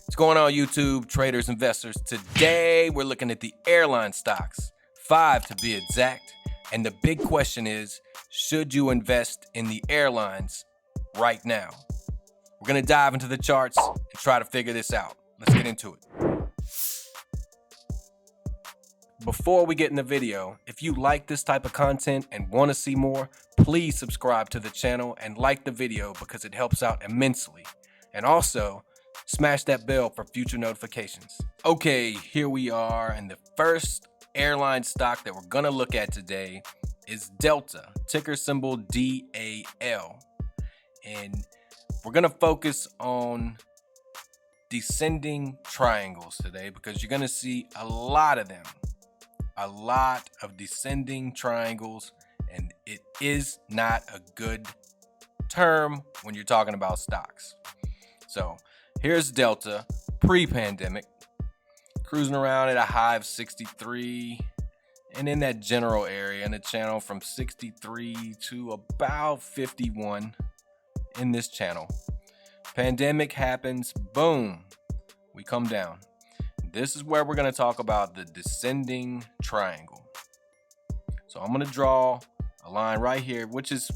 What's going on, YouTube traders, investors? Today we're looking at the airline stocks, 5 to be exact. And the big question is, should you invest in the airlines right now? We're going to dive into the charts and try to figure this out. Let's get into it. Before we get in the video, if you like this type of content and want to see more, please subscribe to the channel and like the video because it helps out immensely. And also, smash that bell for future notifications. Okay, here we are, and the first airline stock that we're gonna look at today is Delta, ticker symbol DAL. And we're gonna focus on descending triangles today because you're gonna see a lot of them. A lot of descending triangles, and it is not a good term when you're talking about stocks. So here's Delta pre-pandemic, cruising around at a high of 63 and in that general area in the channel from 63 to about 51 in this channel. Pandemic happens, boom, we come down. This is where we're going to talk about the descending triangle. So I'm going to draw a line right here, which is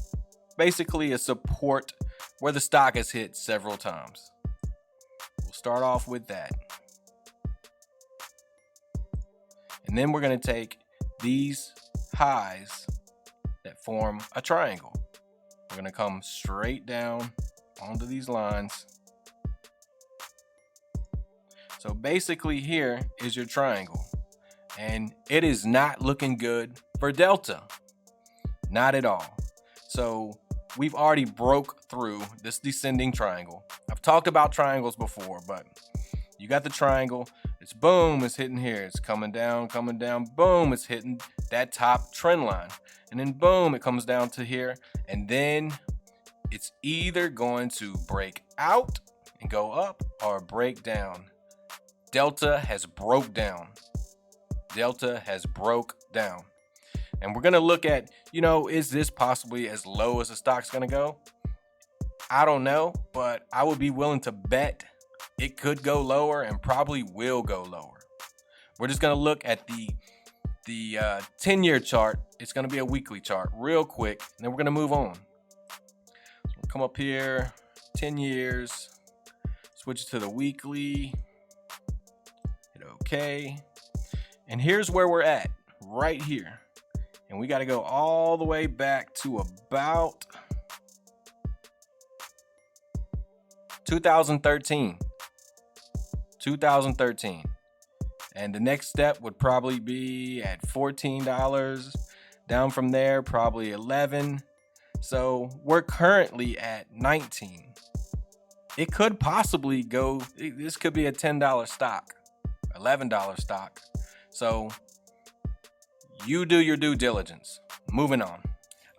basically a support where the stock has hit several times. We'll start off with that. And then we're going to take these highs that form a triangle. We're going to come straight down onto these lines. So basically here is your triangle, and it is not looking good for Delta, not at all. So we've already broke through this descending triangle. I've talked about triangles before, but you got the triangle, it's boom, it's hitting here, it's coming down, boom, it's hitting that top trend line, and then boom, it comes down to here, and then it's either going to break out and go up or break down. Delta has broke down. Delta has broke down. And we're going to look at, is this possibly as low as the stock's going to go? I don't know, but I would be willing to bet it could go lower and probably will go lower. We're just going to look at the 10-year chart. It's going to be a weekly chart real quick, and then we're going to move on. So we'll come up here, 10 years, switch it to the weekly. Okay, and here's where we're at right here, and we got to go all the way back to about 2013, and the next step would probably be at $14, down from there probably 11. So we're currently at 19. It could possibly go, this could be a $10 stock, $11 stock. So you do your due diligence. Moving on.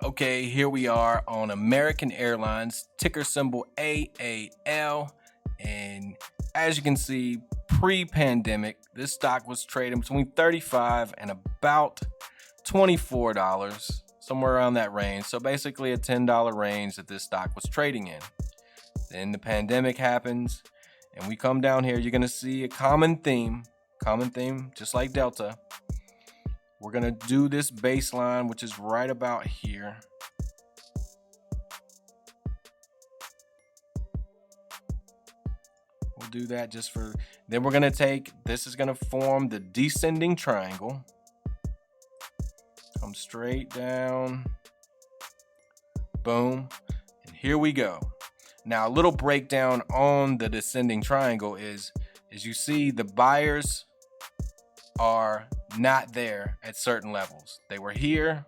Okay, here we are on American Airlines, ticker symbol AAL. And as you can see, pre-pandemic, this stock was trading between $35 and about $24, somewhere around that range. So basically a $10 range that this stock was trading in. Then the pandemic happens, and we come down here. You're going to see a common theme, just like Delta. We're going to do this baseline, which is right about here. We'll do that just for, then we're going to take, this is going to form the descending triangle. Come straight down. Boom. And here we go. Now, a little breakdown on the descending triangle is, as you see, the buyers are not there at certain levels. They were here,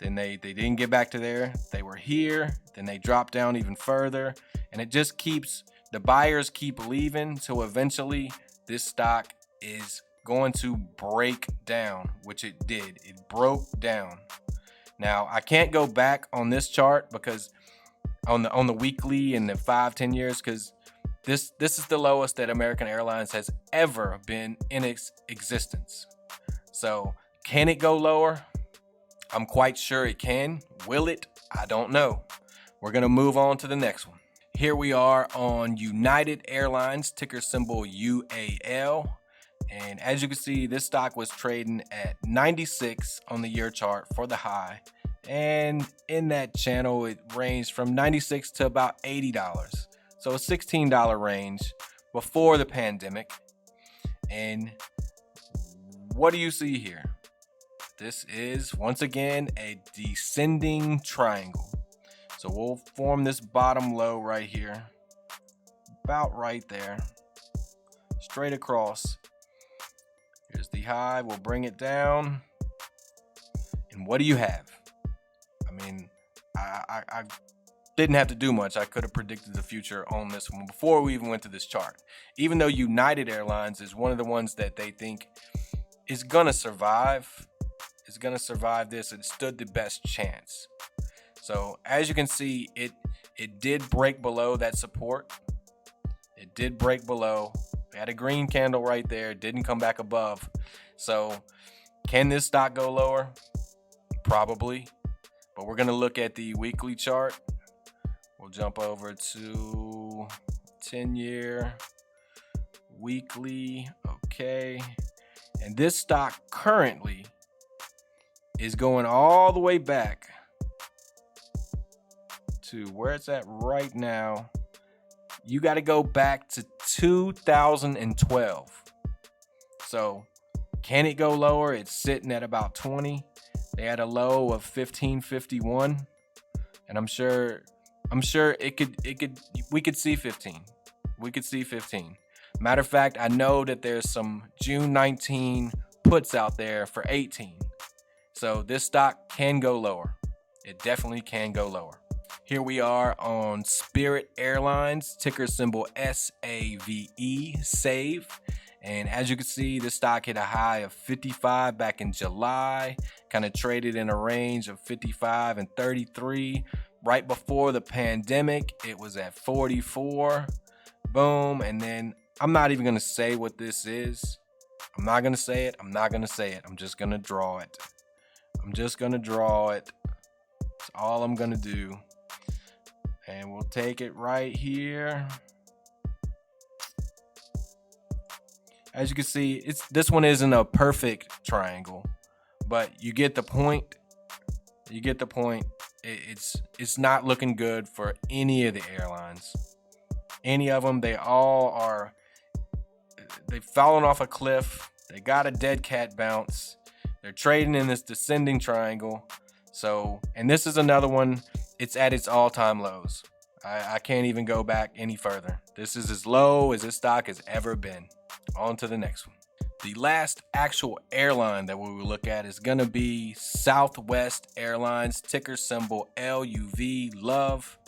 then they didn't get back to there. They were here, then they dropped down even further, and it just keeps, the buyers keep leaving, so eventually this stock is going to break down, which it did. It broke down. Now, I can't go back on this chart because on the weekly and the 5-10 years, because this is the lowest that American Airlines has ever been in its existence. So can it go lower? I'm quite sure it can. Will it? I don't know. We're going to move on to the next one. Here we are on United Airlines, ticker symbol UAL. And as you can see, this stock was trading at 96 on the year chart for the high. And in that channel, it ranged from 96 to about $80. So a $16 range before the pandemic. And what do you see here? This is, once again, a descending triangle. So we'll form this bottom low right here, about right there, straight across. Here's the high, we'll bring it down. And what do you have? I mean, I didn't have to do much. I could have predicted the future on this one before we even went to this chart. Even though United Airlines is one of the ones that they think is gonna survive, this, it stood the best chance. So as you can see, it did break below that support. It did break below. We had a green candle right there. Didn't come back above. So can this stock go lower? Probably. But we're going to look at the weekly chart. We'll jump over to 10-year weekly. Okay. And this stock currently is going all the way back to where it's at right now. You got to go back to 2012. So can it go lower? It's sitting at about 20. They had a low of 1551, and I'm sure we could see 15. We could see 15. Matter of fact, I know that there's some June 19 puts out there for 18. So this stock can go lower. It definitely can go lower. Here we are on Spirit Airlines, ticker symbol SAVE, SAVE. And as you can see, this stock hit a high of 55 back in July, kind of traded in a range of 55 and 33. Right before the pandemic, it was at 44. Boom. And then I'm not even going to say what this is. I'm not going to say it. I'm just going to draw it. That's all I'm going to do. And we'll take it right here. As you can see, this one isn't a perfect triangle, but you get the point. It's not looking good for any of the airlines. Any of them, they've fallen off a cliff. They got a dead cat bounce. They're trading in this descending triangle. So, and this is another one. It's at its all-time lows. I can't even go back any further. This is as low as this stock has ever been. On to the next one. The last actual airline that we will look at is going to be Southwest Airlines, ticker symbol LUV, LOVE.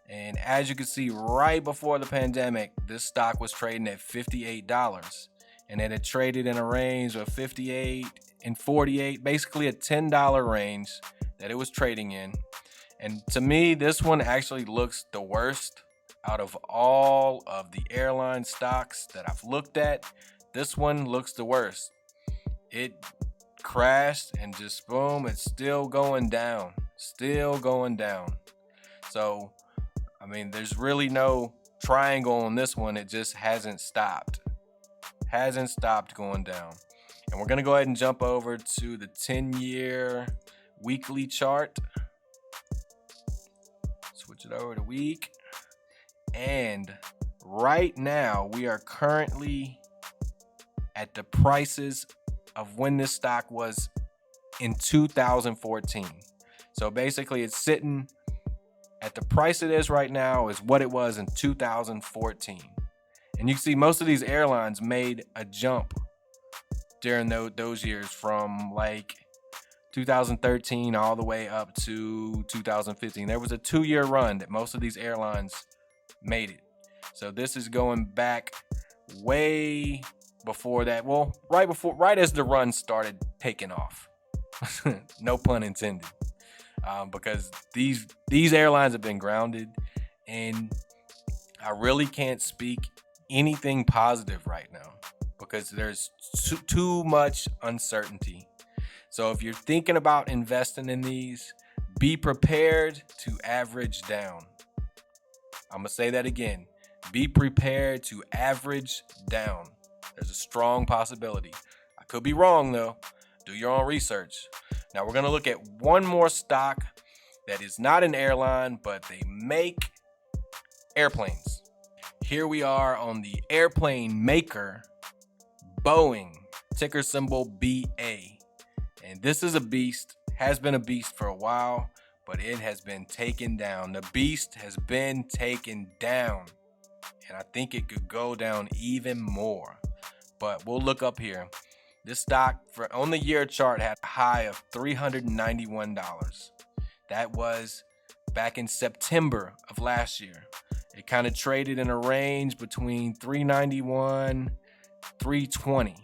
And as you can see, right before the pandemic, this stock was trading at $58. And it had traded in a range of 58 and 48, basically a $10 range that it was trading in. And to me, this one actually looks the worst out of all of the airline stocks that I've looked at. This one looks the worst. It crashed and just boom, it's still going down. So, I mean, there's really no triangle on this one. It just hasn't stopped going down. And we're going to go ahead and jump over to the 10-year weekly chart. Switch it over to week. And right now we are currently at the prices of when this stock was in 2014. So basically it's sitting at the price it is right now is what it was in 2014. And you can see most of these airlines made a jump during those years from like 2013 all the way up to 2015. There was a 2-year run that most of these airlines made it. So this is going back way before that. Well, right as the run started taking off. No pun intended. Because these airlines have been grounded, and I really can't speak anything positive right now because there's too much uncertainty. So if you're thinking about investing in these, be prepared to average down. I'm going to say that again. Be prepared to average down. There's a strong possibility. I could be wrong though. Do your own research. Now we're going to look at one more stock that is not an airline, but they make airplanes. Here we are on the airplane maker, Boeing, ticker symbol BA. And this is a beast, has been a beast for a while, but it has been taken down. The beast has been taken down, and I think it could go down even more. But we'll look up here. This stock on the year chart had a high of $391. That was back in September of last year. It kind of traded in a range between $391, $320.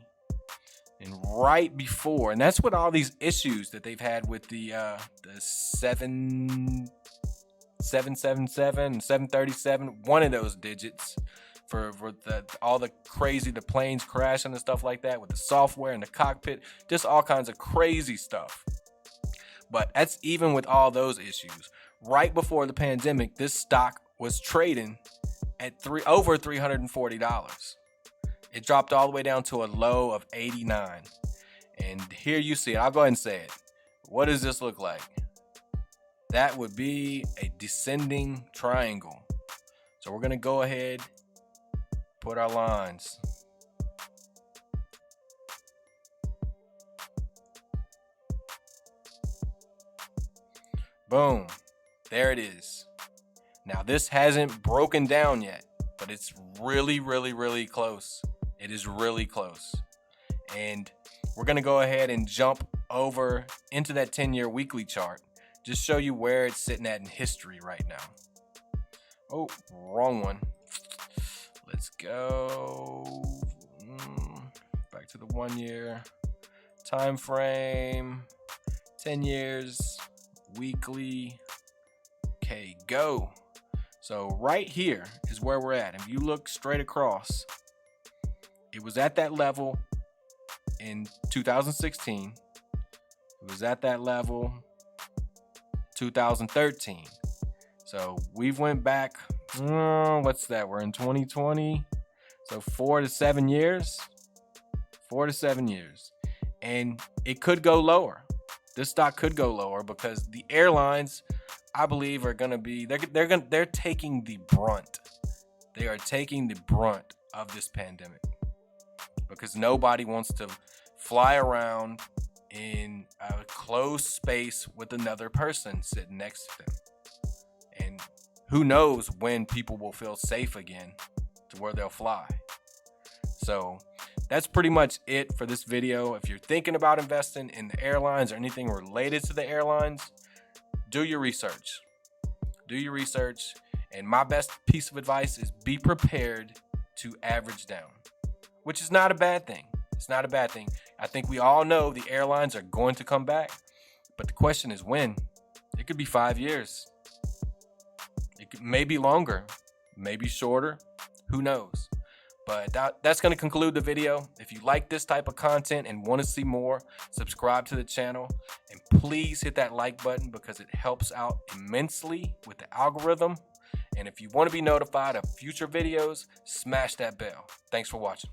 And right before, and that's what all these issues that they've had with the 777 and 737, one of those digits for all the crazy, the planes crashing and stuff like that with the software in the cockpit, just all kinds of crazy stuff. But that's even with all those issues. Right before the pandemic, this stock was trading at over $340. It dropped all the way down to a low of 89. And here you see it. I'll go ahead and say it. What does this look like? That would be a descending triangle. So we're going to go ahead, put our lines. Boom. There it is. Now this hasn't broken down yet, but it's really, really, really close. It is really close. And we're going to go ahead and jump over into that 10-year weekly chart. Just show you where it's sitting at in history right now. Oh, wrong one. Let's go back to the 1 year time frame, 10 years, weekly. Okay, go. So right here is where we're at. If you look straight across, it was at that level in 2016. It was at that level 2013. So we've went back, what's that? We're in 2020. So 4 to 7 years. 4 to 7 years. And it could go lower. This stock could go lower because the airlines, I believe, are going to be, they're taking the brunt. They are taking the brunt of this pandemic because nobody wants to fly around in a closed space with another person sitting next to them. And who knows when people will feel safe again to where they'll fly. So that's pretty much it for this video. If you're thinking about investing in the airlines or anything related to the airlines, do your research. Do your research. And my best piece of advice is be prepared to average down, which is not a bad thing. It's not a bad thing. I think we all know the airlines are going to come back, but the question is when. It could be 5 years. It could, maybe longer, maybe shorter. Who knows? But that's going to conclude the video. If you like this type of content and want to see more, subscribe to the channel. And please hit that like button because it helps out immensely with the algorithm. And if you want to be notified of future videos, smash that bell. Thanks for watching.